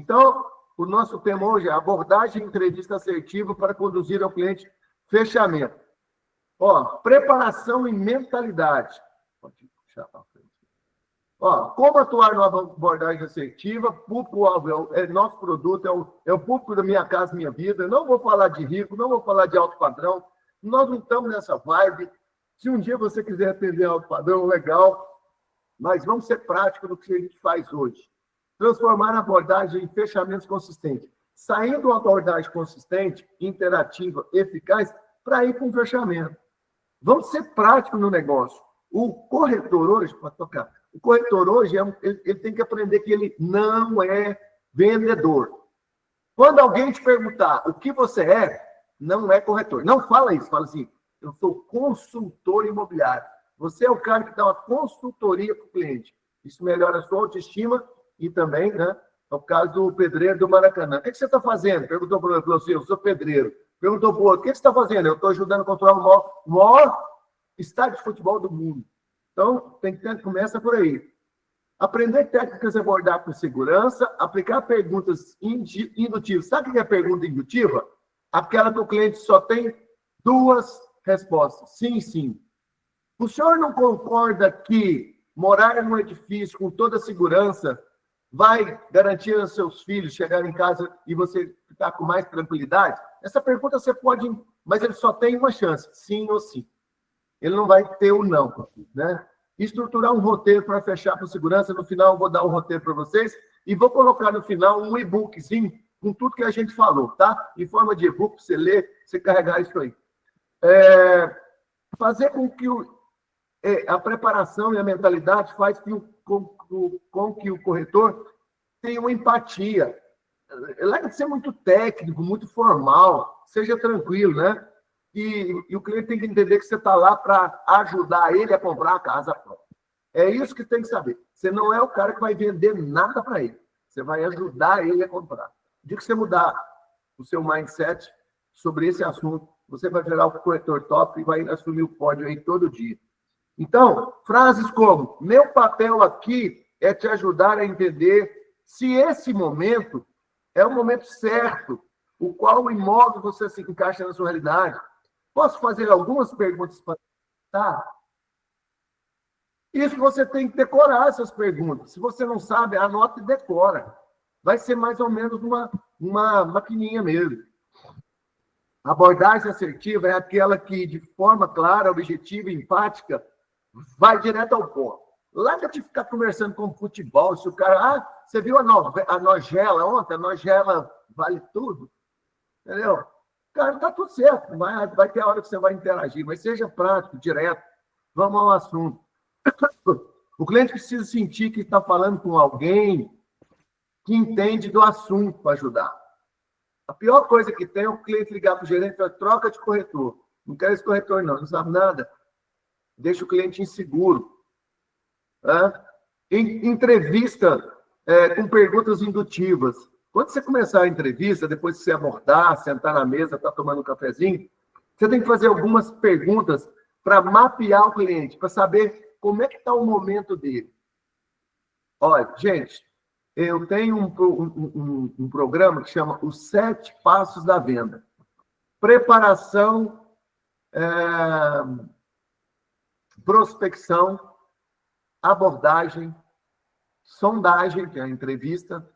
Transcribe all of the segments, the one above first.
Então, o nosso tema hoje é abordagem e entrevista assertiva para conduzir ao cliente fechamento. Preparação e mentalidade. Pode puxar para frente. Como atuar numa abordagem assertiva? Público-alvo é nosso produto, é o público da Minha Casa Minha Vida. Não vou falar de rico, não vou falar de alto padrão. Nós não estamos nessa vibe. Se um dia você quiser atender alto padrão, legal. Mas vamos ser práticos no que a gente faz hoje. Transformar a abordagem em fechamentos consistentes. Saindo de uma abordagem consistente, interativa, eficaz, para ir para um fechamento. Vamos ser práticos no negócio. O corretor hoje, pode tocar, o corretor hoje, ele tem que aprender que ele não é vendedor. Quando alguém te perguntar o que você é, não é corretor. Não fala isso, fala assim, eu sou consultor imobiliário. Você é o cara que dá uma consultoria para o cliente. Isso melhora a sua autoestima e também, né? É o caso do pedreiro do Maracanã. O que você está fazendo? Perguntou para ele, falou assim, eu sou pedreiro. Perguntou para o outro, o que você está fazendo? Eu estou ajudando a controlar o maior estádio de futebol do mundo. Então, começa por aí. Aprender técnicas de abordar com segurança, aplicar perguntas indutivas. Sabe o que é pergunta indutiva? Aquela que o cliente só tem duas respostas. Sim, sim. O senhor não concorda que morar num edifício com toda a segurança vai garantir aos seus filhos chegarem em casa e você ficar com mais tranquilidade? Essa pergunta você pode, mas ele só tem uma chance, sim ou sim. Ele não vai ter o não, né? Estruturar um roteiro para fechar com segurança. No final, eu vou dar um roteiro para vocês e vou colocar no final um e-bookzinho com tudo que a gente falou, tá? Em forma de e-book, para você ler, você carregar isso aí. Fazer com que a preparação e a mentalidade faz com que o corretor tenha uma empatia. Larga de ser muito técnico, muito formal, seja tranquilo, né? E o cliente tem que entender que você está lá para ajudar ele a comprar a casa própria. É isso que tem que saber. Você não é o cara que vai vender nada para ele. Você vai ajudar ele a comprar. O dia que você mudar o seu mindset sobre esse assunto, você vai virar o corretor top e vai assumir o pódio aí todo dia. Então, frases como, meu papel aqui é te ajudar a entender se esse momento é o momento certo, o qual imóvel você se encaixa na sua realidade. Posso fazer algumas perguntas para tá? Isso você tem que decorar essas perguntas. Se você não sabe, anota e decora. Vai ser mais ou menos uma maquininha mesmo. A abordagem assertiva é aquela que, de forma clara, objetiva e empática, vai direto ao ponto. Larga de ficar conversando com futebol. Se o cara, você viu a Nogela ontem? A Nogela vale tudo. Entendeu? Cara, tá tudo certo. Vai ter a hora que você vai interagir, mas seja prático, direto. Vamos ao assunto. O cliente precisa sentir que está falando com alguém que entende do assunto para ajudar. A pior coisa que tem é o cliente ligar para o gerente e falar, troca de corretor. Não quero esse corretor, não sabe nada. Deixa o cliente inseguro. Entrevista com perguntas indutivas. Quando você começar a entrevista, depois que você abordar, sentar na mesa, estar tomando um cafezinho, você tem que fazer algumas perguntas para mapear o cliente, para saber como é que está o momento dele. Olha, gente, eu tenho um programa que chama Os 7 Passos da Venda. Preparação, prospecção, abordagem, sondagem, que é a entrevista,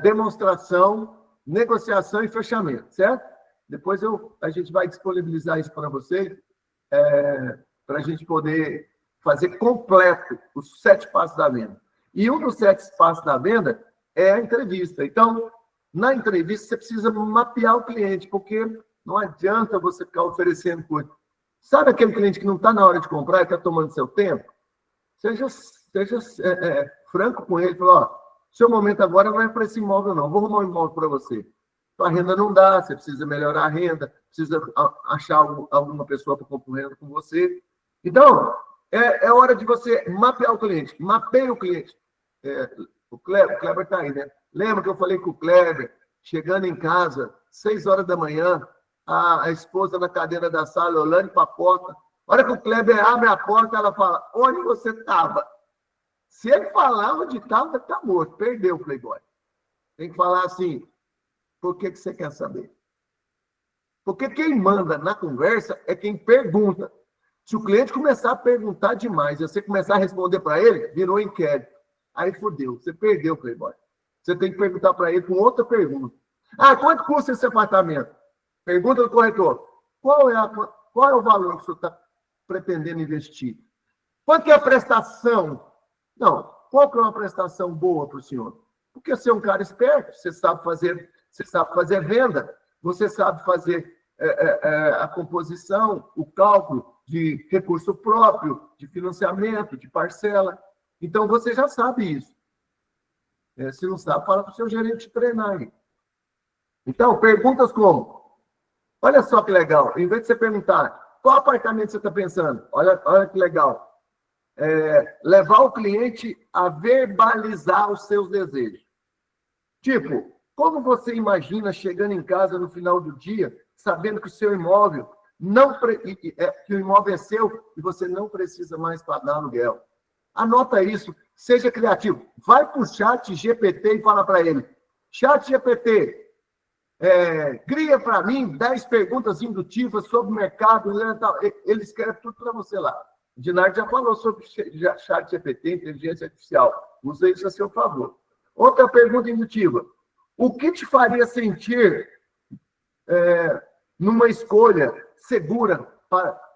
demonstração, negociação e fechamento, certo? Depois a gente vai disponibilizar isso para vocês, para a gente poder fazer completo os 7 passos da venda. E um dos 7 passos da venda é a entrevista. Então, na entrevista, você precisa mapear o cliente, porque não adianta você ficar oferecendo coisa. Sabe aquele cliente que não está na hora de comprar e está tomando seu tempo? Seja franco com ele. Fala, seu momento agora não é para esse imóvel, não. Vou arrumar um imóvel para você. A renda não dá, você precisa melhorar a renda, precisa achar alguma pessoa para comprar renda com você. Então, é hora de você mapear o cliente. Mapeie o cliente. O Kleber está aí, né? Lembra que eu falei com o Kleber, chegando em casa, 6 horas da manhã, a esposa na cadeira da sala, olhando para a porta. A hora que o Kleber abre a porta, ela fala, onde você estava? Se ele falar onde estava, está morto, perdeu o Playboy. Tem que falar assim, por que você quer saber? Porque quem manda na conversa é quem pergunta. Se o cliente começar a perguntar demais e você começar a responder para ele, virou inquérito. Aí fodeu, você perdeu o Playboy. Você tem que perguntar para ele com outra pergunta. Quanto custa esse apartamento? Pergunta do corretor. Qual é o valor que o senhor está pretendendo investir? Quanto que é a prestação? Não, qual que é uma prestação boa para o senhor? Porque você é um cara esperto, você sabe fazer venda, você sabe fazer a composição, o cálculo de recurso próprio, de financiamento, de parcela. Então, você já sabe isso. Se não sabe, fala para o seu gerente treinar aí. Então, perguntas como... Olha só que legal. Em vez de você perguntar qual apartamento você está pensando, olha que legal. Levar o cliente a verbalizar os seus desejos. Tipo, como você imagina chegando em casa no final do dia, sabendo que o seu imóvel que o imóvel é seu e você não precisa mais pagar aluguel? Anota isso, seja criativo. Vai para o chat GPT e fala para ele: chat GPT, cria para mim 10 perguntas indutivas sobre o mercado. Ele escreve tudo para você lá. O Dinardi já falou sobre chat GPT, inteligência artificial. Use isso a seu favor. Outra pergunta indutiva. O que te faria sentir numa escolha segura?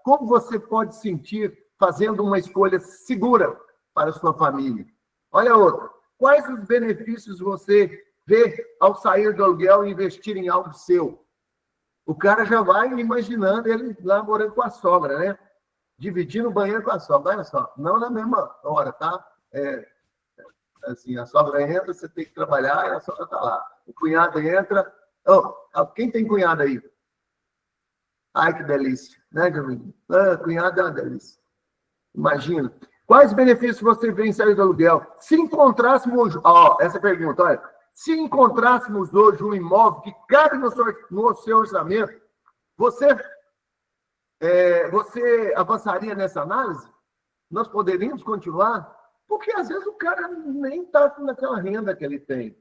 Como você pode sentir fazendo uma escolha segura para a sua família? Olha outra. Quais os benefícios você vê ao sair do aluguel e investir em algo seu? O cara já vai imaginando ele lá morando com a sogra, né? Dividindo o banheiro com a sogra. Olha só, não na mesma hora, tá? Assim, a sogra entra, você tem que trabalhar e a sogra está lá. O cunhado entra... quem tem cunhado aí? Ai, que delícia, né, Jamil? Cunhado é uma delícia. Imagina. Quais benefícios você vê em sair do aluguel? Se encontrássemos... essa pergunta, olha. Se encontrássemos hoje um imóvel que cabe no seu orçamento, você avançaria nessa análise? Nós poderíamos continuar? Porque, às vezes, o cara nem está naquela renda que ele tem.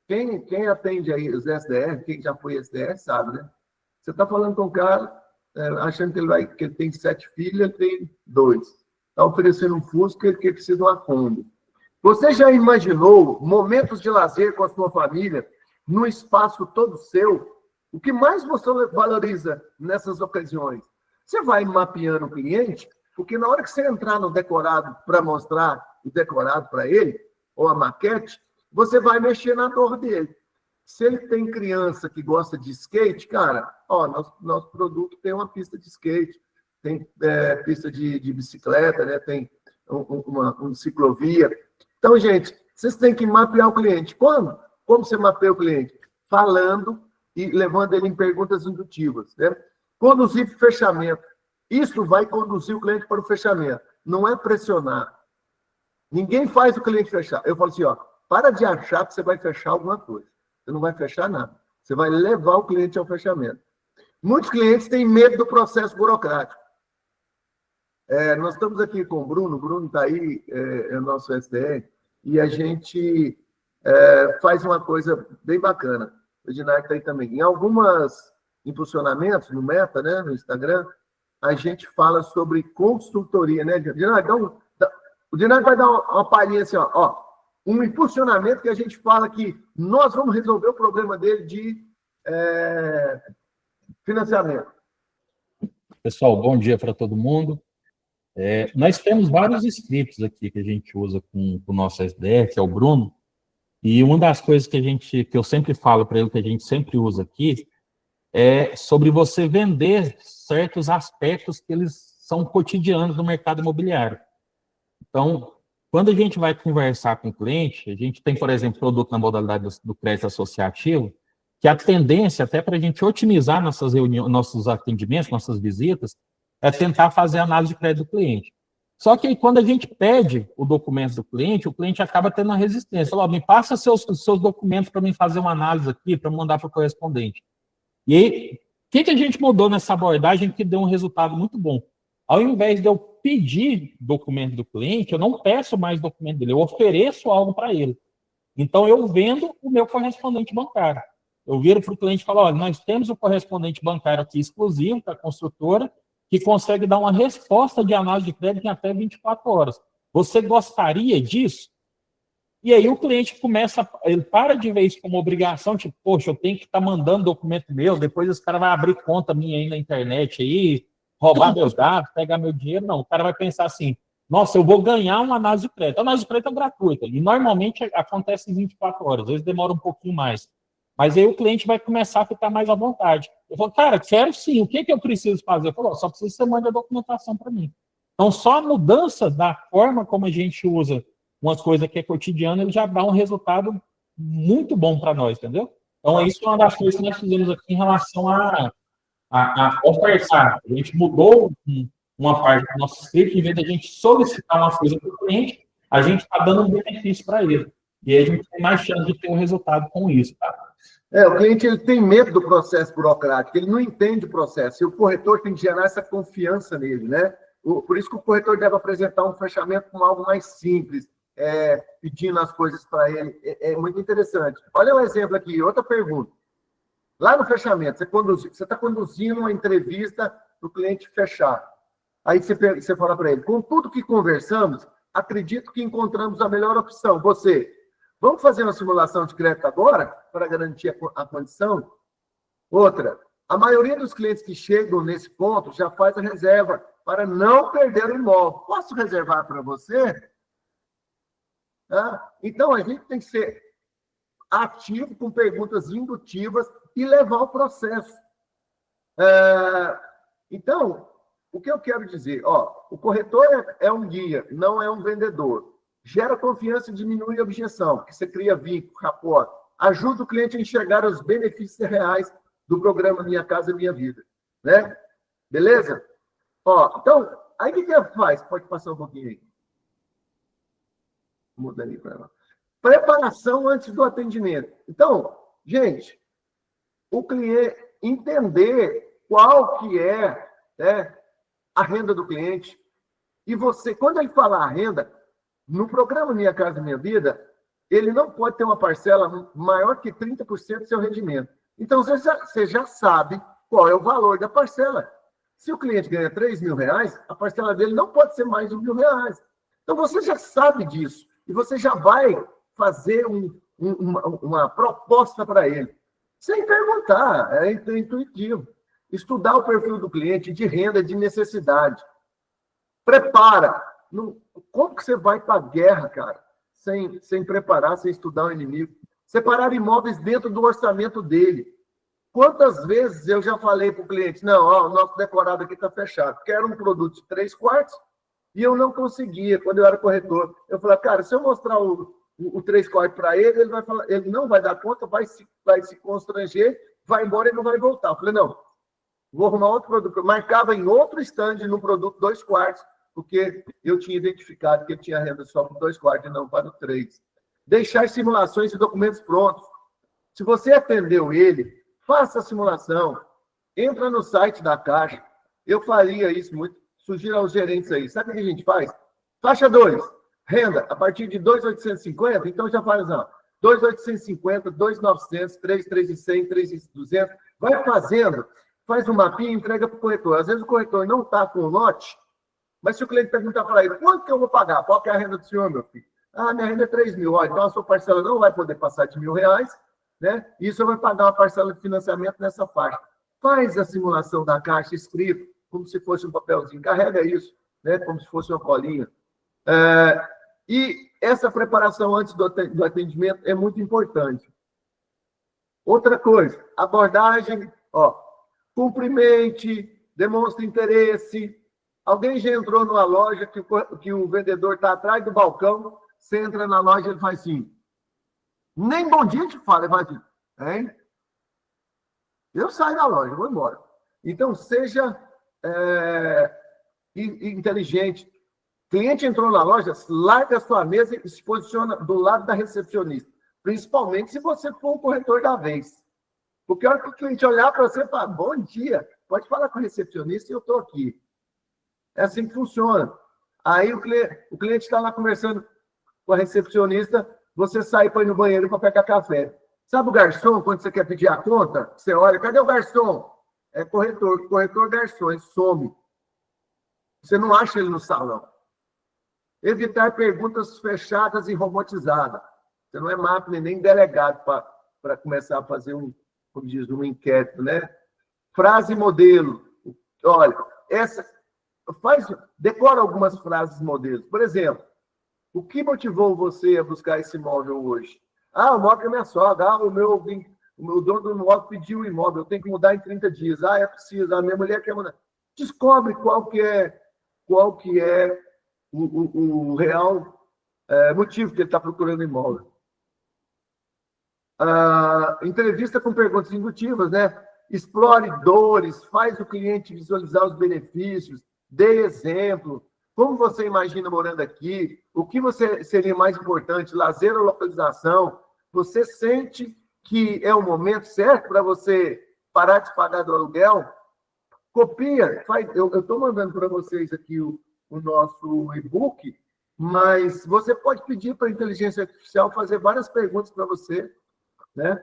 Quem atende aí os SDR, quem já foi SDR, sabe, né? Você está falando com um cara, achando que ele tem 7 filhos, ele tem 2. Está oferecendo um Fusca, ele precisa de uma Kombi. Você já imaginou momentos de lazer com a sua família, num espaço todo seu? O que mais você valoriza nessas ocasiões? Você vai mapeando o cliente, porque na hora que você entrar no decorado para mostrar o decorado para ele, ou a maquete, você vai mexer na dor dele. Se ele tem criança que gosta de skate, cara, nosso produto tem uma pista de skate, tem pista de bicicleta, né? Tem uma ciclovia. Então, gente, vocês têm que mapear o cliente. Como? Como você mapeia o cliente? Falando e levando ele em perguntas indutivas, né? Conduzir para o fechamento. Isso vai conduzir o cliente para o fechamento. Não é pressionar. Ninguém faz o cliente fechar. Eu falo assim, para de achar que você vai fechar alguma coisa. Você não vai fechar nada. Você vai levar o cliente ao fechamento. Muitos clientes têm medo do processo burocrático. Nós estamos aqui com o Bruno está aí, é nosso SDR, e a gente faz uma coisa bem bacana. O Dinardi está aí também. Em alguns impulsionamentos, no Meta, né, no Instagram, a gente fala sobre consultoria, né, Dinardi? O Dinardi vai dar uma palhinha assim, um impulsionamento que a gente fala que nós vamos resolver o problema dele de financiamento. Pessoal, bom dia para todo mundo. Nós temos vários scripts aqui que a gente usa com o nosso SDR, que é o Bruno, e uma das coisas que eu sempre falo para ele, que a gente sempre usa aqui, é sobre você vender certos aspectos que eles são cotidianos no mercado imobiliário. Então, quando a gente vai conversar com o cliente, a gente tem, por exemplo, produto na modalidade do crédito associativo, que a tendência, até para a gente otimizar nossas reuniões, nossos atendimentos, nossas visitas, é tentar fazer a análise de crédito do cliente. Só que aí, quando a gente pede o documento do cliente, o cliente acaba tendo uma resistência. Fala, me passa seus documentos para mim fazer uma análise aqui, para mandar para o correspondente. E aí, o que a gente mudou nessa abordagem que deu um resultado muito bom? Ao invés de eu pedir documento do cliente, eu não peço mais documento dele, eu ofereço algo para ele. Então, eu vendo o meu correspondente bancário. Eu viro para o cliente e falo, olha, nós temos o correspondente bancário aqui exclusivo da construtora, que consegue dar uma resposta de análise de crédito em até 24 horas. Você gostaria disso? E aí o cliente começa, ele para de ver isso como obrigação, tipo, poxa, eu tenho que estar mandando documento meu, depois os caras vão abrir conta minha aí na internet aí, roubar meus dados, pegar meu dinheiro. Não, o cara vai pensar assim, nossa, eu vou ganhar uma análise de crédito. A análise de crédito é gratuita, e normalmente acontece em 24 horas, às vezes demora um pouquinho mais. Mas aí o cliente vai começar a ficar mais à vontade. Eu falo, cara, quero sim, o que eu preciso fazer? Eu falo, só preciso que você mande a documentação para mim. Então, só a mudança da forma como a gente usa uma coisa que é cotidiana, ele já dá um resultado muito bom para nós, entendeu? Então, isso é uma das coisas que nós fizemos aqui em relação a ofertar. A gente mudou uma parte do nosso script, em vez de a gente solicitar uma coisa para o cliente, a gente está dando um benefício para ele. E aí a gente tem mais chance de ter um resultado com isso, tá? O cliente ele tem medo do processo burocrático, ele não entende o processo, e o corretor tem que gerar essa confiança nele, né? Por isso que o corretor deve apresentar um fechamento com algo mais simples, pedindo as coisas para ele. É muito interessante. Olha um exemplo aqui, outra pergunta. Lá no fechamento, você está conduzindo uma entrevista para o cliente fechar. Aí você fala para ele, com tudo que conversamos, acredito que encontramos a melhor opção. Você, vamos fazer uma simulação de crédito agora, para garantir a condição? Outra, a maioria dos clientes que chegam nesse ponto já faz a reserva para não perder o imóvel. Posso reservar para você? Então, a gente tem que ser ativo com perguntas indutivas e levar o processo. Então, o que eu quero dizer? O corretor é um guia, não é um vendedor. Gera confiança e diminui a objeção, porque você cria vínculo, rapport. Ajuda o cliente a enxergar os benefícios reais do programa Minha Casa Minha Vida. Né? Beleza? Então, aí o que faz? Pode passar um pouquinho aí. Muda ali para ela. Preparação antes do atendimento. Então, gente, o cliente entender qual que é, a renda do cliente. E você, quando ele falar a renda, no programa Minha Casa Minha Vida, ele não pode ter uma parcela maior que 30% do seu rendimento. Então, você já sabe qual é o valor da parcela. Se o cliente ganha R$3.000, a parcela dele não pode ser mais de R$1.000. Então, você já sabe disso. E você já vai fazer uma proposta para ele. Sem perguntar, é intuitivo. Estudar o perfil do cliente de renda, de necessidade. Prepara. Como que você vai para a guerra, cara? Sem preparar, sem estudar o inimigo. Separar imóveis dentro do orçamento dele. Quantas vezes eu já falei para o cliente, não, o nosso decorado aqui está fechado. Quero um produto de 3 quartos e eu não conseguia, quando eu era corretor. Eu falei, cara, se eu mostrar o 3 quartos para ele, ele vai falar, ele não vai dar conta, vai se constranger, vai embora e não vai voltar. Eu falei, não, vou arrumar outro produto. Eu marcava em outro stand no produto 2 quartos, porque eu tinha identificado que ele tinha renda só para 2 quartos e não para o 3. Deixar simulações e documentos prontos. Se você atendeu ele, faça a simulação. Entra no site da Caixa. Eu faria isso muito. Sugiro aos gerentes aí. Sabe o que a gente faz? Faixa 2, renda, a partir de 2.850, então já faz, 2.850, 2.900, 3.100, 3.200. Vai fazendo, faz um mapinha e entrega para o corretor. Às vezes o corretor não está com o lote, mas se o cliente perguntar para ele, quanto que eu vou pagar? Qual que é a renda do senhor, meu filho? Minha renda é 3.000. Então a sua parcela não vai poder passar de R$1.000, né? E isso vai pagar uma parcela de financiamento nessa faixa. Faz a simulação da Caixa escrito, como se fosse um papelzinho. Carrega isso, né? Como se fosse uma colinha. E essa preparação antes do atendimento é muito importante. Outra coisa, abordagem, cumprimente, demonstre interesse. Alguém já entrou numa loja que o vendedor está atrás do balcão, você entra na loja e ele faz assim, nem bom dia te fala, ele faz assim, hein? Eu saio da loja, vou embora. Então, seja inteligente. Cliente entrou na loja, larga a sua mesa e se posiciona do lado da recepcionista. Principalmente se você for o corretor da vez. Porque a hora que o cliente olhar para você e falar, bom dia, pode falar com a recepcionista e eu estou aqui. É assim que funciona. Aí o cliente está lá conversando com a recepcionista, você sair para ir no banheiro para pegar café. Sabe o garçom, quando você quer pedir a conta, você olha, cadê o garçom? É corretor garçom, ele some. Você não acha ele no salão. Evitar perguntas fechadas e robotizadas. Você não é máquina nem delegado para começar a fazer como diz, um inquérito, né? Frase modelo. Olha, decora algumas frases modelos. Por exemplo, o que motivou você a buscar esse imóvel hoje? O imóvel é minha sogra. O meu dono do imóvel pediu o imóvel. Eu tenho que mudar em 30 dias. É preciso. A minha mulher quer mudar. Descobre qual que é o real motivo que ele está procurando imóvel. Entrevista com perguntas indutivas, né? Explore dores, faz o cliente visualizar os benefícios, dê exemplo. Como você imagina morando aqui? O que seria mais importante, lazer ou localização? Você sente que é o momento certo para você parar de pagar do aluguel? Copia, eu estou mandando para vocês aqui o nosso e-book, mas você pode pedir para a inteligência artificial fazer várias perguntas para você, né?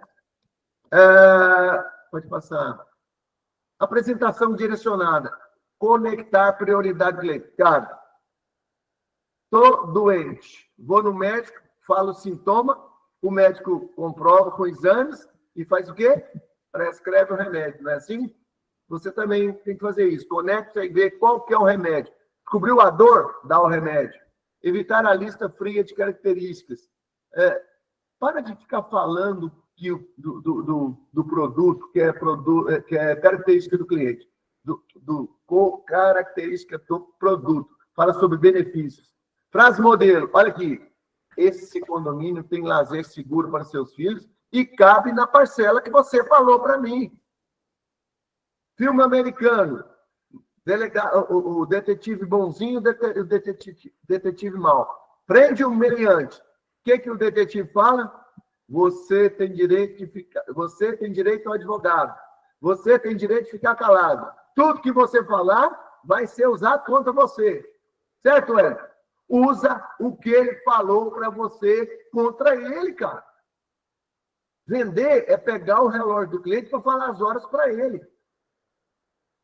Pode passar. Apresentação direcionada. Conectar prioridade de cliente. Cara, estou doente. Vou no médico, falo o sintoma, o médico comprova com exames e faz o quê? Prescreve o remédio, não é assim? Você também tem que fazer isso. Conecta e vê qual que é o remédio. Descobriu a dor? Dá o remédio. Evitar a fria de características. Para de ficar falando do produto, que é característica do cliente, característica do produto. Fala sobre benefícios. Frase modelo. Olha aqui. Esse condomínio tem lazer seguro para seus filhos e cabe na parcela que você falou para mim. Filme americano. O detetive bonzinho, o detetive mau. Prende o meliante. O que o detetive fala? Você tem direito ao advogado. Você tem direito de ficar calado. Tudo que você falar vai ser usado contra você. Certo, Hélio? Usa o que ele falou para você contra ele, cara. Vender é pegar o relógio do cliente para falar as horas para ele.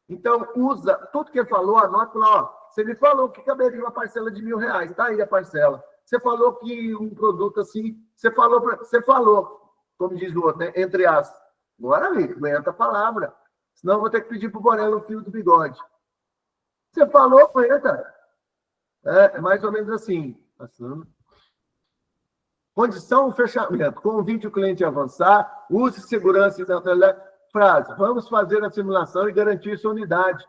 Então, usa tudo que ele falou, anota lá. Você me falou que caberia uma parcela de R$1.000. Está aí a parcela. Você falou que um produto assim... Você falou, como diz o outro, né? Entre aspas. Agora ali, aguenta a palavra. Senão eu vou ter que pedir para o Borello o fio do bigode. Você falou, aguenta. É mais ou menos assim. Passando. Condição fechamento. Convide o cliente a avançar. Use segurança e neutralidade. Frase. Vamos fazer a simulação e garantir sua unidade.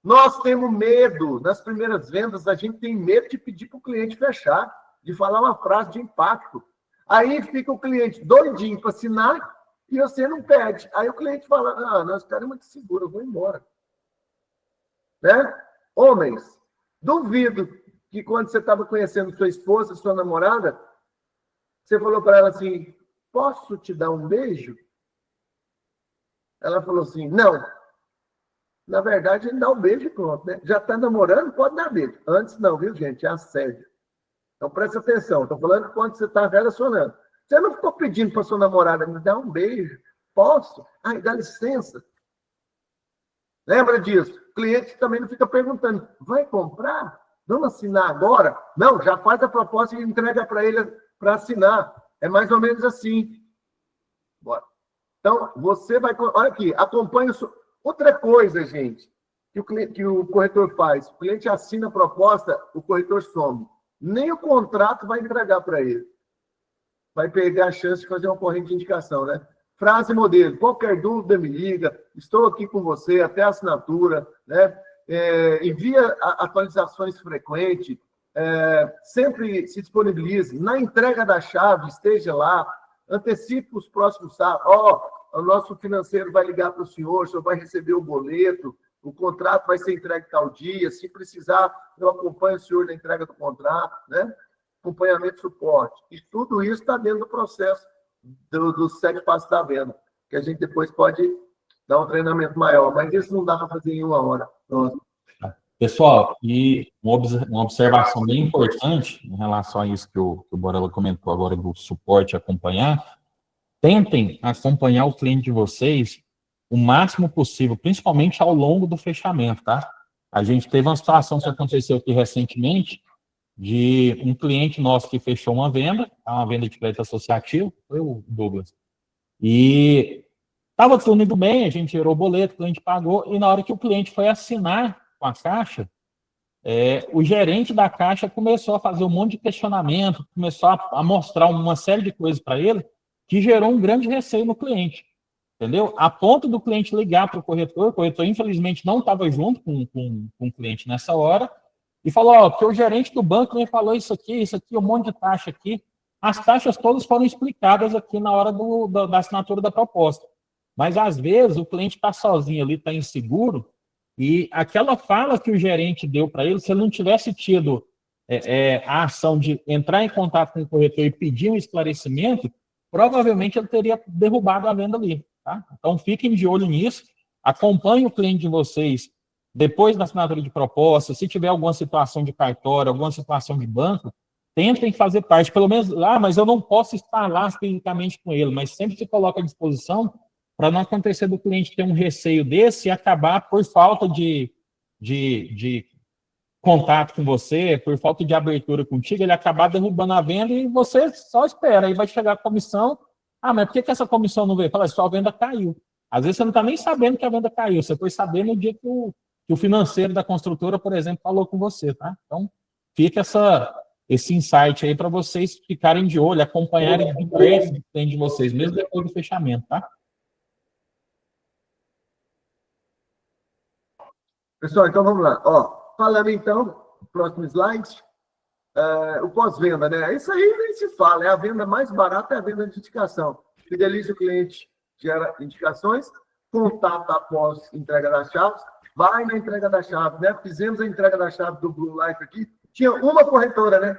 Nós temos medo. Nas primeiras vendas, a gente tem medo de pedir para o cliente fechar, de falar uma frase de impacto. Aí fica o cliente doidinho para assinar e você não pede. Aí o cliente fala, nós queremos muito seguro, eu vou embora. Né? Homens, duvido que quando você estava conhecendo sua esposa, sua namorada, você falou para ela assim, posso te dar um beijo? Ela falou assim, não. Na verdade, ele dá um beijo e pronto, né? Já está namorando, pode dar beijo. Antes não, viu, gente? É assédio. Então, presta atenção. Estou falando quando você está relacionando. Você não ficou pedindo para sua namorada me dar um beijo? Posso? Ai, dá licença. Lembra disso? O cliente também não fica perguntando, vai comprar? Vamos assinar agora? Não, já faz a proposta e entrega para ele para assinar. É mais ou menos assim. Bora. Então, você vai... Olha aqui, acompanha... Outra coisa, gente, que o corretor faz. O cliente assina a proposta, o corretor some. Nem o contrato vai entregar para ele. Vai perder a chance de fazer uma corrente de indicação, né? Frase modelo. Qualquer dúvida, me liga. Estou aqui com você, até a assinatura, né? Envia atualizações frequentes. Sempre se disponibilize. Na entrega da chave, esteja lá. Antecipe os próximos sábados. O nosso financeiro vai ligar para o senhor vai receber o boleto, o contrato vai ser entregue tal dia, se precisar, eu acompanho o senhor na entrega do contrato, né? Acompanhamento e suporte. E tudo isso está dentro do processo dos 7 passos da venda, que a gente depois pode dar um treinamento maior, mas isso não dá para fazer em 1 hora. Pronto. Pessoal, e uma observação bem importante em relação a isso que o Borella comentou agora do suporte acompanhar, tentem acompanhar o cliente de vocês o máximo possível, principalmente ao longo do fechamento, tá? A gente teve uma situação que aconteceu aqui recentemente, de um cliente nosso que fechou uma venda de crédito associativo, foi o Douglas, e estava tudo indo bem, a gente gerou o boleto, o cliente pagou, e na hora que o cliente foi assinar com a Caixa, o gerente da Caixa começou a fazer um monte de questionamento, começou a mostrar uma série de coisas para ele, que gerou um grande receio no cliente, entendeu? A ponto do cliente ligar para o corretor infelizmente não estava junto com o cliente nessa hora, e falou, ó, porque o gerente do banco me falou isso aqui, um monte de taxa aqui. As taxas todas foram explicadas aqui na hora da assinatura da proposta. Mas, às vezes, o cliente está sozinho ali, está inseguro, e aquela fala que o gerente deu para ele, se ele não tivesse tido a ação de entrar em contato com o corretor e pedir um esclarecimento, provavelmente ele teria derrubado a venda ali. Tá? Então, fiquem de olho nisso, acompanhem o cliente de vocês depois da assinatura de proposta, se tiver alguma situação de cartório, alguma situação de banco, tentem fazer parte, pelo menos lá, mas eu não posso estar lá fisicamente com ele, mas sempre se coloca à disposição para não acontecer do cliente ter um receio desse e acabar por falta de contato com você, por falta de abertura contigo, ele acabar derrubando a venda e você só espera, aí vai chegar a comissão, mas por que essa comissão não veio? Fala, sua venda caiu. Às vezes você não está nem sabendo que a venda caiu, você foi saber no dia que o financeiro da construtora, por exemplo, falou com você, tá? Então, fica esse insight aí para vocês ficarem de olho, acompanharem de perto o cliente de vocês, mesmo depois do fechamento, tá? Pessoal, então vamos lá. Ó, falando então, próximo slide, o pós-venda, né? Isso aí nem se fala, é a venda mais barata, é a venda de indicação. Fideliza o cliente, gera indicações, contata após entrega das chaves, vai na entrega da chave, né? Fizemos a entrega da chave do Blue Life aqui, tinha uma corretora, né?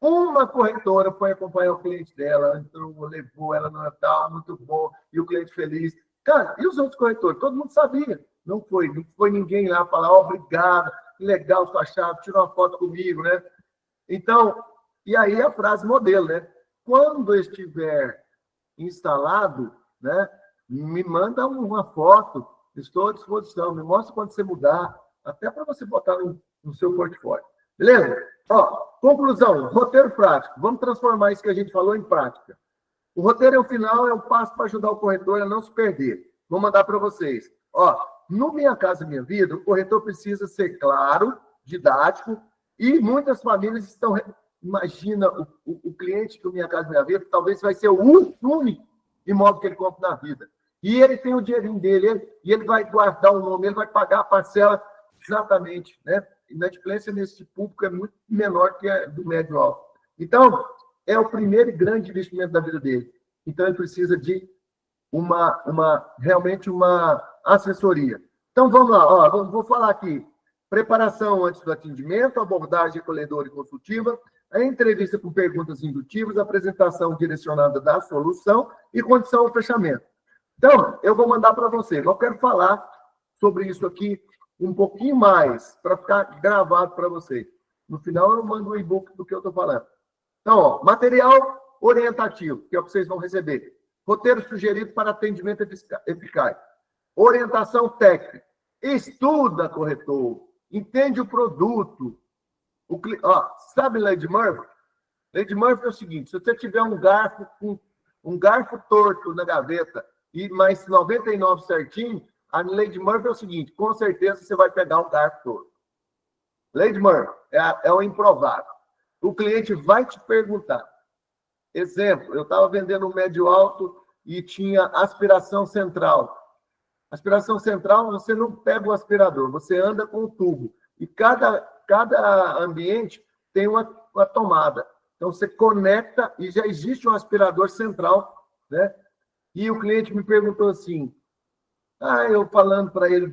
Uma corretora foi acompanhar o cliente dela, entrou, levou ela no Natal, muito bom, e o cliente feliz. Cara, e os outros corretores? Todo mundo sabia. Não foi ninguém lá falar, obrigado, que legal sua chave, tirou uma foto comigo, né? Então, e aí a frase modelo, né? Quando estiver instalado, né? Me manda uma foto, estou à disposição, me mostra quando você mudar, até para você botar no seu portfólio. Beleza? Ó, conclusão, roteiro prático. Vamos transformar isso que a gente falou em prática. O roteiro, ao final, é o passo para ajudar o corretor a não se perder. Vou mandar para vocês. Ó, no Minha Casa Minha Vida, o corretor precisa ser claro, didático, e muitas famílias estão... Imagina o cliente do Minha Casa Minha Vida, talvez vai ser o único imóvel que ele compra na vida. E ele tem o dinheirinho dele, e ele vai guardar o nome, ele vai pagar a parcela exatamente, né? Inadimplência nesse público é muito menor que a do médio alto. Então, é o primeiro grande investimento da vida dele. Então, ele precisa de realmente uma assessoria. Então, vamos lá. Ó, vou falar aqui. Preparação antes do atendimento, abordagem acolhedora e consultiva, a entrevista com perguntas indutivas, apresentação direcionada da solução e condição ao fechamento. Então, eu vou mandar para vocês. Eu quero falar sobre isso aqui um pouquinho mais, para ficar gravado para vocês. No final, eu mando o e-book do que eu estou falando. Então, ó, material orientativo, que é o que vocês vão receber. Roteiro sugerido para atendimento eficaz. Orientação técnica. Estuda, corretor. Entende o produto. Sabe Lady Murphy? Lady Murphy é o seguinte, se você tiver um garfo torto na gaveta e mais 99 certinho, a Lady Murphy é o seguinte, com certeza você vai pegar um garfo torto. Lady Murphy é o improvável. O cliente vai te perguntar. Exemplo, eu estava vendendo um médio alto e tinha aspiração central. Aspiração central, você não pega o aspirador, você anda com o tubo. E cada ambiente tem uma tomada. Então, você conecta e já existe um aspirador central, né? E o cliente me perguntou assim, eu falando para ele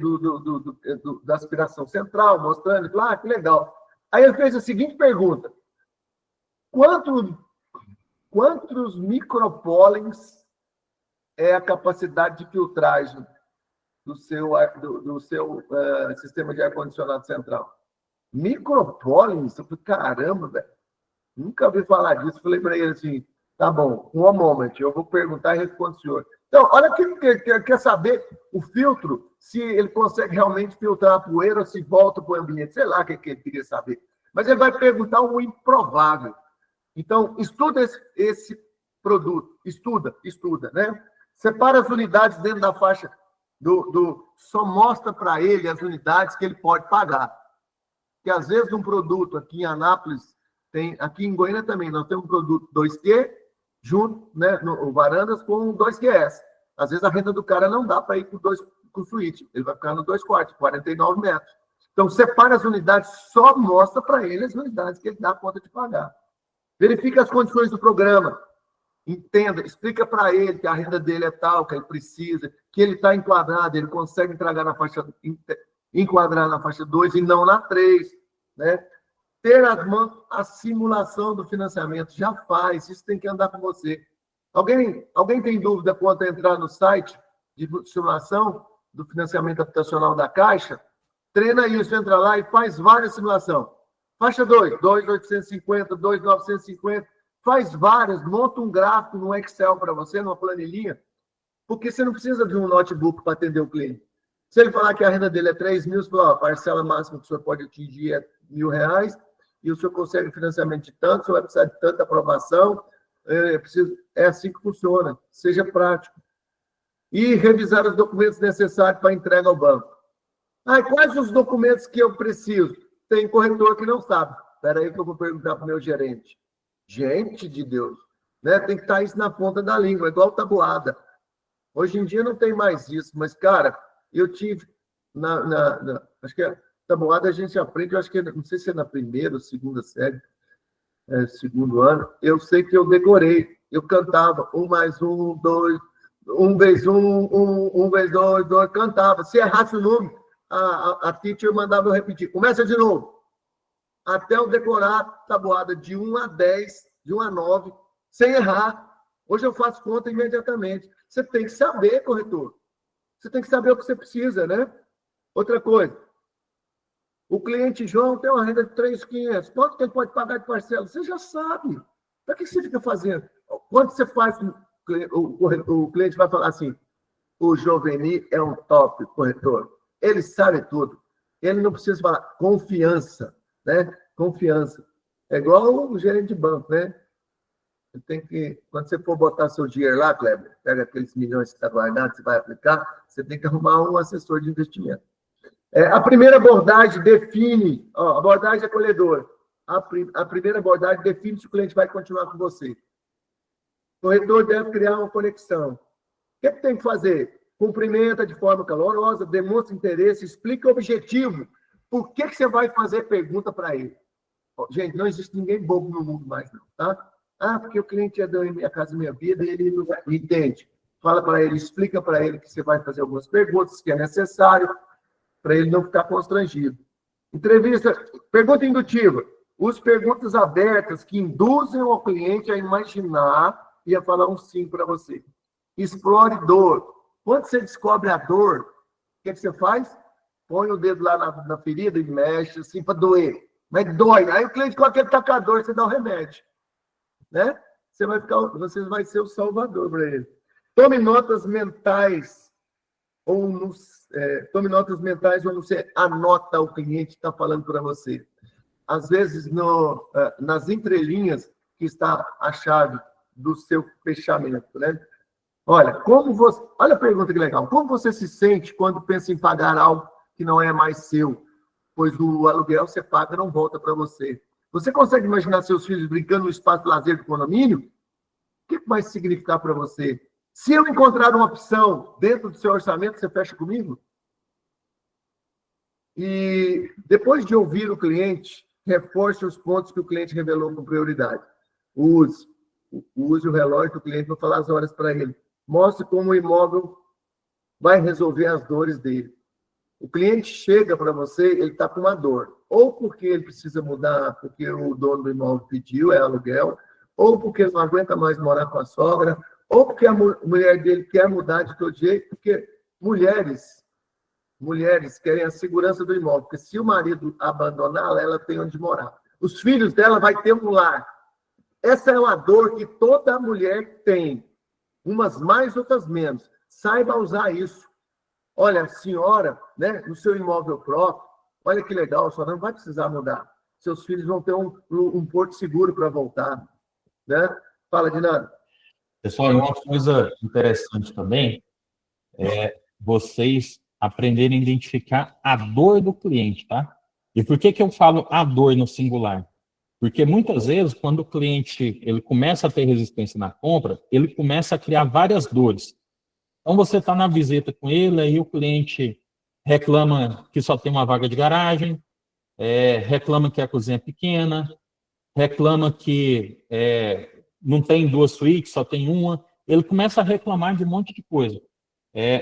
da aspiração central, mostrando, ele falou, que legal. Aí ele fez a seguinte pergunta, quantos micropólens é a capacidade de filtragem do seu sistema de ar-condicionado central. Micropólenes, eu falei, caramba, velho, nunca ouvi falar disso. Falei para ele assim, tá bom, one moment, eu vou perguntar e respondo o senhor. Então, olha que ele quer saber o filtro, se ele consegue realmente filtrar a poeira ou se volta para o ambiente. Sei lá o que ele queria saber. Mas ele vai perguntar o improvável. Então, estuda esse produto. Estuda, né? Separa as unidades dentro da faixa só mostra para ele as unidades que ele pode pagar. Porque, às vezes, um produto aqui em Anápolis, aqui em Goiânia também, nós temos um produto 2Q, junto, né, no Varandas, com 2QS. Às vezes, a renda do cara não dá para ir com suíte. Ele vai ficar no 2 quartos, 49 metros. Então, separa as unidades, só mostra para ele as unidades que ele dá conta de pagar. Verifica as condições do programa. Entenda, explica para ele que a renda dele é tal, que ele precisa, que ele está enquadrado, ele consegue enquadrar na faixa 2 e não na 3, né? Ter as mãos a simulação do financiamento, já faz, isso tem que andar com você. Alguém tem dúvida quanto a entrar no site de simulação do financiamento habitacional da Caixa? Treina isso, entra lá e faz várias simulações. Faixa 2, 2.850, 2.950, faz várias, monta um gráfico no Excel para você, numa planilhinha, porque você não precisa de um notebook para atender o cliente. Se ele falar que a renda dele é 3 mil, você fala, a parcela máxima que o senhor pode atingir é R$1.000, e o senhor consegue financiamento de tanto, o senhor vai precisar de tanta aprovação, é assim que funciona, seja prático. E revisar os documentos necessários para entrega ao banco. Quais os documentos que eu preciso? Tem corretor que não sabe. Espera aí que eu vou perguntar para o meu gerente. Gente de Deus, né? Tem que estar isso na ponta da língua, igual tabuada. Hoje em dia não tem mais isso, mas, cara, eu tive, acho que a tabuada a gente aprende, eu acho que, não sei se é na primeira ou segunda série, segundo ano, eu sei que eu decorei, eu cantava 1 mais 1, 2, 1 vezes 1 vezes 2, 2, cantava. Se errasse o número, a teacher mandava eu repetir. Começa de novo. Até eu decorar a tabuada de 1 a 10, de 1 a 9, sem errar. Hoje eu faço conta imediatamente. Você tem que saber, corretor. Você tem que saber o que você precisa, né? Outra coisa. O cliente João tem uma renda de 3.500. Quanto que ele pode pagar de parcela? Você já sabe. Para que você fica fazendo? Quando você faz, o cliente vai falar assim, o Joveni é um top corretor. Ele sabe tudo. Ele não precisa falar confiança, né? Confiança. É igual o gerente de banco, né? Você tem que, quando você for botar seu dinheiro lá, Kleber, pega aqueles milhões que está guardado, você vai aplicar, você tem que arrumar um assessor de investimento. A primeira abordagem define, abordagem acolhedora. A primeira abordagem define se o cliente vai continuar com você. O corretor deve criar uma conexão. O que tem que fazer? Cumprimenta de forma calorosa, demonstra interesse, explica o objetivo. Por que você vai fazer pergunta para ele? Gente, não existe ninguém bobo no mundo mais, não, tá? Porque o cliente é da Minha Casa Minha Vida e ele não vai... Entende. Fala para ele, explica para ele que você vai fazer algumas perguntas, que é necessário, para ele não ficar constrangido. Entrevista, pergunta indutiva. Use perguntas abertas que induzem o cliente a imaginar e a falar um sim para você. Explore dor. Quando você descobre a dor, o que você faz? Põe o dedo lá na ferida e mexe, assim, para doer. Mas dói. Aí o cliente com aquele tacador, você dá o remédio. Né? Você vai ser o salvador para ele. Tome notas mentais ou você anota o cliente está falando para você. Às vezes, nas entrelinhas que está a chave do seu fechamento, né? Olha a pergunta que legal. Como você se sente quando pensa em pagar algo que não é mais seu? Pois o aluguel você paga não volta para você. Você consegue imaginar seus filhos brincando no espaço de lazer do condomínio? O que vai significar para você? Se eu encontrar uma opção dentro do seu orçamento, você fecha comigo? E depois de ouvir o cliente, reforce os pontos que o cliente revelou com prioridade. Use o relógio do cliente para falar as horas para ele. Mostre como o imóvel vai resolver as dores dele. O cliente chega para você, ele está com uma dor. Ou porque ele precisa mudar, porque o dono do imóvel pediu, é aluguel, ou porque ele não aguenta mais morar com a sogra, ou porque a mulher dele quer mudar de todo jeito, porque mulheres mulheres querem a segurança do imóvel, porque se o marido abandoná-la, ela tem onde morar. Os filhos dela vai ter um lar. Essa é uma dor que toda mulher tem. Umas mais, outras menos. Saiba usar isso. Olha, a senhora, né, no seu imóvel próprio, olha que legal, a senhora não vai precisar mudar. Seus filhos vão ter um porto seguro para voltar. Né? Fala, Dinano. Pessoal, uma coisa interessante também é vocês aprenderem a identificar a dor do cliente, tá? E por que eu falo a dor no singular? Porque muitas vezes, quando o cliente ele começa a ter resistência na compra, ele começa a criar várias dores. Então, você está na visita com ele, aí o cliente reclama que só tem uma vaga de garagem, reclama que a cozinha é pequena, reclama que não tem 2 suítes, só tem uma. Ele começa a reclamar de um monte de coisa.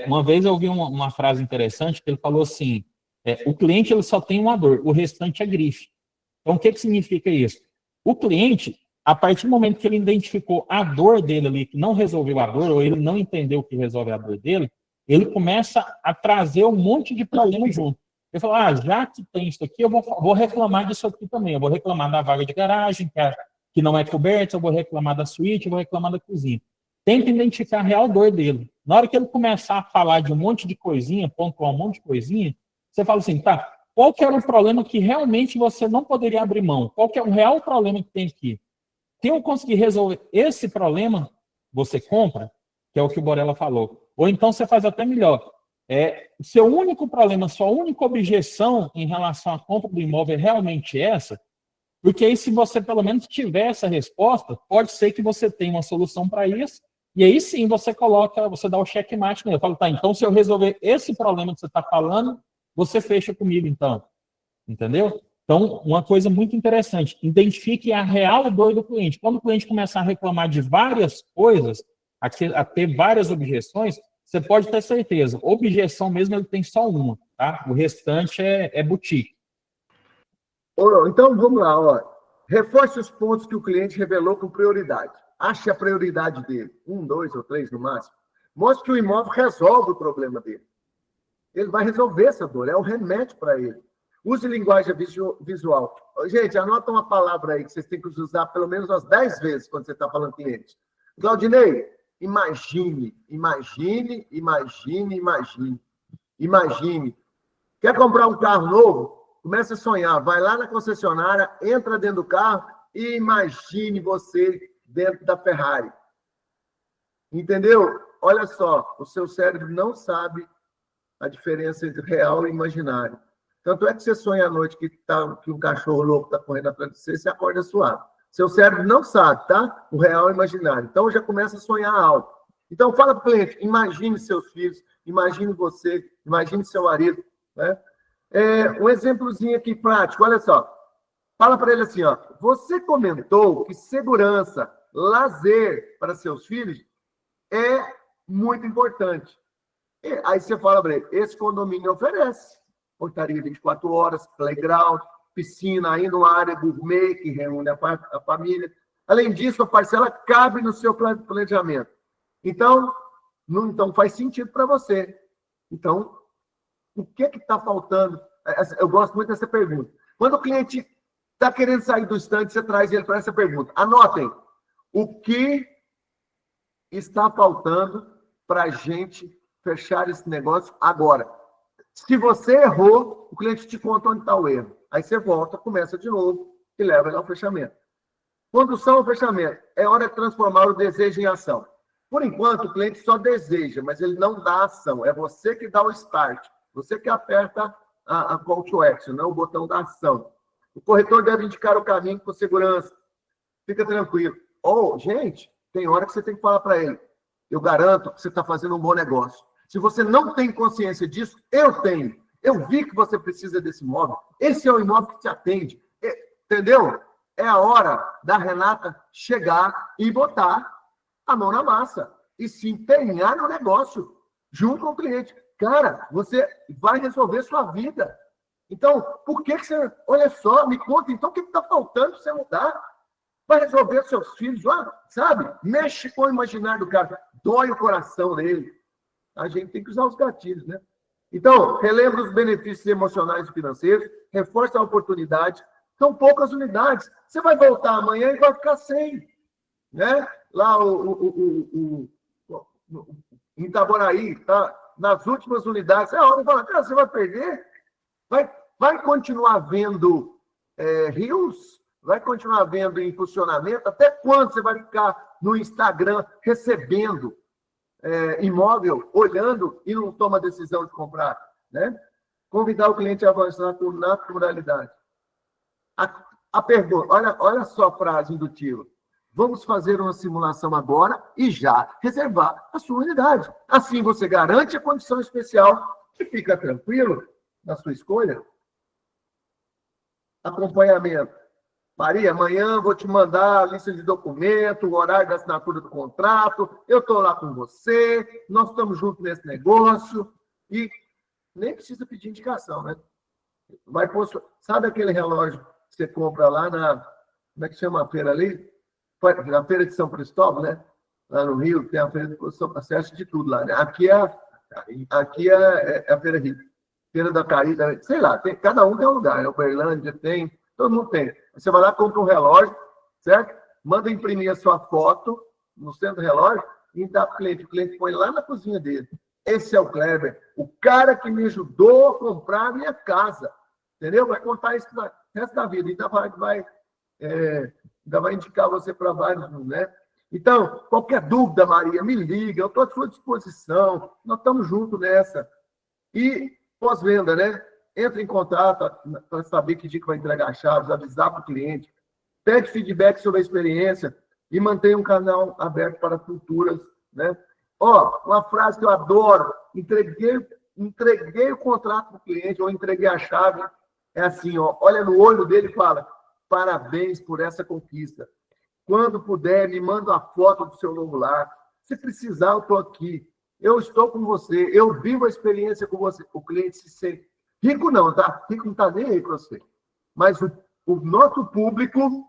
Uma vez eu ouvi uma frase interessante que ele falou assim, o cliente ele só tem uma dor, o restante é grife. Então, o que significa isso? O cliente, a partir do momento que ele identificou a dor dele ali, que não resolveu a dor, ou ele não entendeu o que resolve a dor dele, ele começa a trazer um monte de problema junto. Ele fala, já que tem isso aqui, eu vou reclamar disso aqui também. Eu vou reclamar da vaga de garagem, que não é coberta, eu vou reclamar da suíte, eu vou reclamar da cozinha. Tenta identificar a real dor dele. Na hora que ele começar a falar de um monte de coisinha, pontuar um monte de coisinha, você fala assim, tá, qual que era o problema que realmente você não poderia abrir mão? Qual que é o real problema que tem aqui? Se eu conseguir resolver esse problema, você compra, que é o que o Borella falou. Ou então você faz até melhor. Seu único problema, sua única objeção em relação à compra do imóvel é realmente essa, porque aí se você pelo menos tiver essa resposta, pode ser que você tenha uma solução para isso, e aí sim você dá o checkmate nele. Fala, tá, então se eu resolver esse problema que você está falando, você fecha comigo então. Entendeu? Então, uma coisa muito interessante, identifique a real dor do cliente. Quando o cliente começar a reclamar de várias coisas, a ter várias objeções, você pode ter certeza, objeção mesmo ele tem só uma, tá? O restante é boutique. Então, vamos lá. Ó. Reforce os pontos que o cliente revelou com prioridade. Ache a prioridade dele. 1, 2 ou 3 no máximo. Mostre que o imóvel resolve o problema dele. Ele vai resolver essa dor, é o remédio para ele. Use linguagem visual. Gente, anota uma palavra aí que vocês têm que usar pelo menos umas 10 vezes quando você está falando com cliente. Claudinei, imagine. Imagine. Quer comprar um carro novo? Comece a sonhar. Vai lá na concessionária, entra dentro do carro e imagine você dentro da Ferrari. Entendeu? Olha só, o seu cérebro não sabe a diferença entre real e imaginário. Tanto é que você sonha à noite que um cachorro louco está correndo atrás de você, você acorda suado. Seu cérebro não sabe, tá? O real e o imaginário. Então, já começa a sonhar alto. Então, fala para o cliente, imagine seus filhos, imagine você, imagine seu marido. Né? Um exemplozinho aqui prático, olha só. Fala para ele assim, ó, você comentou que segurança, lazer para seus filhos é muito importante. Aí você fala para ele, esse condomínio oferece portaria 24 horas, playground, piscina, ainda uma área gourmet que reúne a família. Além disso, a parcela cabe no seu planejamento. Então faz sentido para você. Então, o que está faltando? Eu gosto muito dessa pergunta. Quando o cliente está querendo sair do estande, você traz ele para essa pergunta. Anotem, o que está faltando para a gente fechar esse negócio agora? Se você errou, o cliente te conta onde está o erro. Aí você volta, começa de novo e leva ele ao fechamento. Condução ao fechamento. É hora de transformar o desejo em ação. Por enquanto, o cliente só deseja, mas ele não dá ação. É você que dá o start. Você que aperta a call to action, não o botão da ação. O corretor deve indicar o caminho com segurança. Fica tranquilo. Gente, tem hora que você tem que falar para ele. Eu garanto que você está fazendo um bom negócio. Se você não tem consciência disso, eu tenho. Eu vi que você precisa desse imóvel. Esse é o imóvel que te atende. Entendeu? É a hora da Renata chegar e botar a mão na massa e se empenhar no negócio junto com o cliente. Cara, você vai resolver sua vida. Então, por que você... Olha só, me conta, então, o que está faltando para você mudar? Vai resolver seus filhos, sabe? Mexe com o imaginário do cara. Dói o coração dele. A gente tem que usar os gatilhos, né? Então, relembra os benefícios emocionais e financeiros, reforça a oportunidade. São poucas unidades. Você vai voltar amanhã e vai ficar sem. Né? Lá em Itaboraí, tá? Nas últimas unidades, é hora de falar, cara, você vai perder? Vai continuar vendo rios? Vai continuar vendo impulsionamento? Até quando você vai ficar no Instagram recebendo imóvel, olhando e não toma decisão de comprar? Né? Convidar o cliente a avançar com naturalidade. A pergunta, olha só a frase indutiva. Vamos fazer uma simulação agora e já reservar a sua unidade. Assim você garante a condição especial e fica tranquilo na sua escolha. Acompanhamento. Maria, amanhã vou te mandar a lista de documento, o horário da assinatura do contrato, eu estou lá com você, nós estamos juntos nesse negócio e nem precisa pedir indicação, né? Sabe aquele relógio que você compra lá como é que chama a feira ali? Na feira de São Cristóvão, né? Lá no Rio, tem a feira de acesso de tudo lá, né? Aqui é a feira Rio. Feira da Caída, sei lá, cada um tem um lugar, né? Uberlândia tem, todo mundo tem. Você vai lá, compra um relógio, certo? Manda imprimir a sua foto no centro do relógio e dá para o cliente põe lá na cozinha dele. Esse é o Kleber, o cara que me ajudou a comprar a minha casa, entendeu? Vai contar isso no resto da vida, então ainda vai indicar você para vários, né? Então, qualquer dúvida, Maria, me liga, eu estou à sua disposição, nós estamos juntos nessa. E pós-venda, né? Entra em contato para saber que dia que vai entregar as chaves, avisar para o cliente, pede feedback sobre a experiência e mantenha um canal aberto para futuras, né? Uma frase que eu adoro, entreguei o contrato para o cliente, ou entreguei a chave, é assim, olha no olho dele e fala, parabéns por essa conquista. Quando puder, me manda a foto do seu novo lar. Se precisar, eu estou aqui. Eu estou com você. Eu vivo a experiência com você. O cliente se sente. Rico não, tá? Rico não está nem aí com você. Mas o nosso público,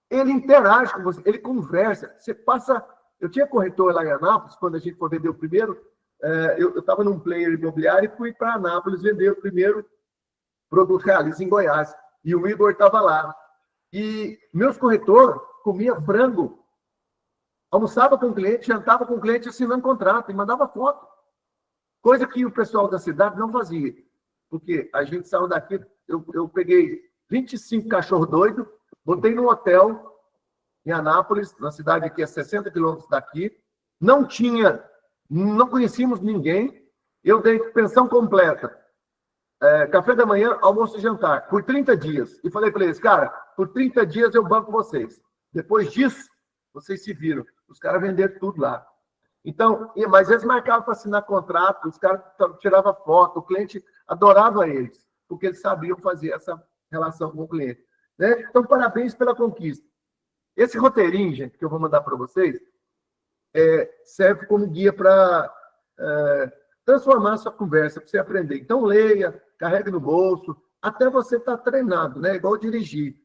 ele interage com você, ele conversa. Você passa... Eu tinha corretor lá em Anápolis, quando a gente foi vender o primeiro, eu estava num player imobiliário e fui para Anápolis vender o primeiro produto Realiza em Goiás. E o Igor estava lá. E meus corretores comiam frango, almoçava com o cliente, jantava com o cliente, assinando contrato e mandava foto. Coisa que o pessoal da cidade não fazia. Porque a gente saiu daqui, eu peguei 25 cachorros doidos, botei num hotel em Anápolis, na cidade aqui a 60 quilômetros daqui, não conhecíamos ninguém, eu dei pensão completa. Café da manhã, almoço e jantar, por 30 dias. E falei para eles, cara, por 30 dias eu banco vocês. Depois disso, vocês se viram. Os caras venderam tudo lá. Então, mas eles marcavam para assinar contrato, os caras tiravam foto, o cliente adorava eles, porque eles sabiam fazer essa relação com o cliente. Né? Então, parabéns pela conquista. Esse roteirinho, gente, que eu vou mandar para vocês, serve como guia para transformar a sua conversa, para você aprender. Então, leia, carregue no bolso, até você estar treinado, né? Igual dirigir.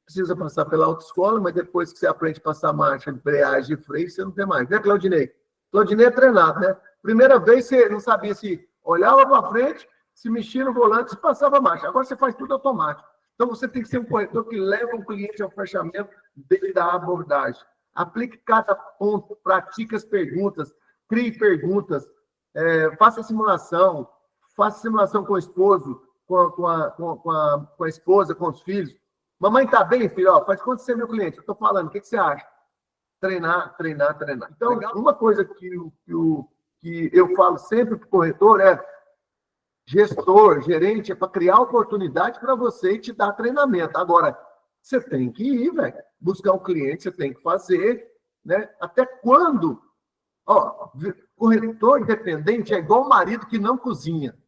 Precisa passar pela autoescola, mas depois que você aprende a passar marcha, embreagem e freio, você não tem mais. Né, Claudinei? Claudinei é treinado, né? Primeira vez você não sabia se olhava para frente, se mexia no volante, se passava marcha. Agora você faz tudo automático. Então, você tem que ser um corretor que leva o cliente ao fechamento desde a abordagem. Aplique cada ponto, pratique as perguntas, crie perguntas, faça simulação com o esposo, com a esposa, com os filhos. Mamãe está bem, filho? Faz conta de ser meu cliente. Eu estou falando, o que você acha? Treinar. Então, uma coisa que eu falo sempre para o corretor gestor, gerente, é para criar oportunidade para você e te dar treinamento. Agora, você tem que ir, velho. Buscar um cliente, você tem que fazer, né? Até quando? Corretor independente é igual o marido que não cozinha.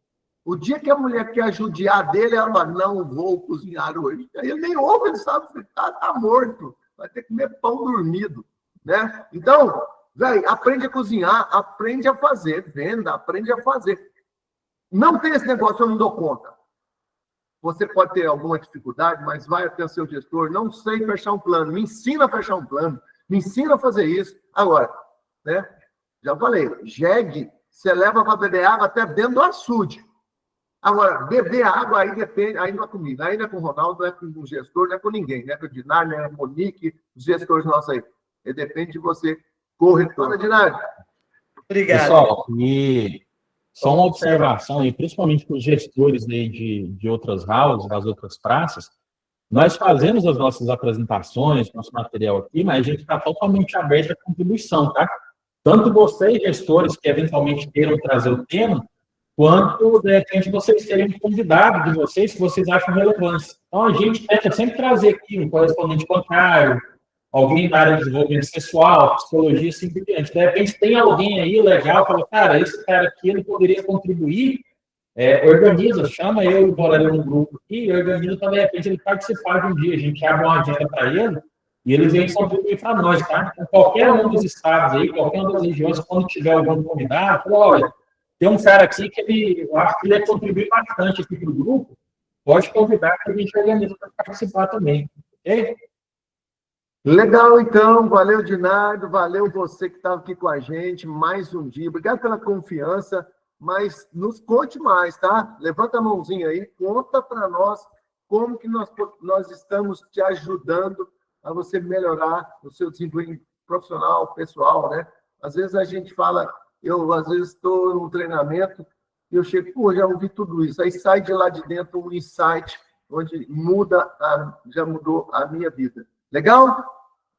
O dia que a mulher quer judiar dele, ela fala, não vou cozinhar hoje. Aí ele nem ouve, ele sabe fritar, tá morto. Vai ter que comer pão dormido, né? Então, velho, aprende a cozinhar, aprende a fazer, venda, aprende a fazer. Não tem esse negócio, eu não dou conta. Você pode ter alguma dificuldade, mas vai até o seu gestor, não sei fechar um plano, me ensina a fechar um plano, me ensina a fazer isso. Agora, né? Já falei, jegue, você leva para beber água até dentro do açude. Agora, beber água, aí depende, aí não é comigo, aí não é com o Ronaldo, não é com o gestor, não é com ninguém, não é com o Dinário, não é com o Monique, os gestores nossos aí. Depende de você, corretor. Fala, Dinário. Obrigado. Pessoal, e só uma observação, e principalmente para os gestores aí de outras houses, das outras praças, nós fazemos as nossas apresentações, nosso material aqui, mas a gente está totalmente aberto à contribuição, tá? Tanto vocês, gestores, que eventualmente queiram trazer o tema, quanto, de repente, vocês terem um convidado de vocês que vocês acham relevante. Então, a gente tenta sempre trazer aqui um correspondente bancário, alguém da área de desenvolvimento pessoal, psicologia, assim por diante. De repente, tem alguém aí legal, fala, cara, esse cara aqui, ele poderia contribuir, organiza, chama eu e o Borelli no grupo aqui, e organiza para, de repente, ele participar de um dia. A gente abre uma agenda para ele, e eles vêm contribuir para nós, tá? Então, qualquer um dos estados aí, qualquer uma das regiões, quando tiver algum convidado, fala, olha, tem um cara aqui que eu acho que ele ia contribuir bastante aqui para o grupo, pode convidar que a gente organiza para participar também, ok? Legal, então. Valeu, Dinardo. Valeu você que estava aqui com a gente. Mais um dia. Obrigado pela confiança, mas nos conte mais, tá? Levanta a mãozinha aí, conta para nós como que nós estamos te ajudando a você melhorar o seu desempenho profissional, pessoal, né? Às vezes a gente fala, eu às vezes estou num treinamento e eu chego, pô, já ouvi tudo isso. Aí sai de lá de dentro um insight onde já mudou a minha vida. Legal?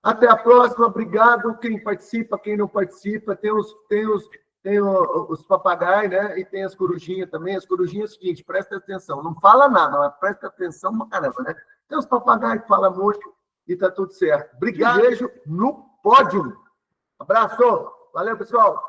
Até a próxima. Obrigado. Quem participa, quem não participa. Tem os papagaios, né? E tem as corujinhas também. As corujinhas é o seguinte, presta atenção. Não fala nada, mas presta atenção pra caramba, né? Tem os papagaios que falam muito e tá tudo certo. Obrigado. Beijo no pódio. Abraço. Valeu, pessoal.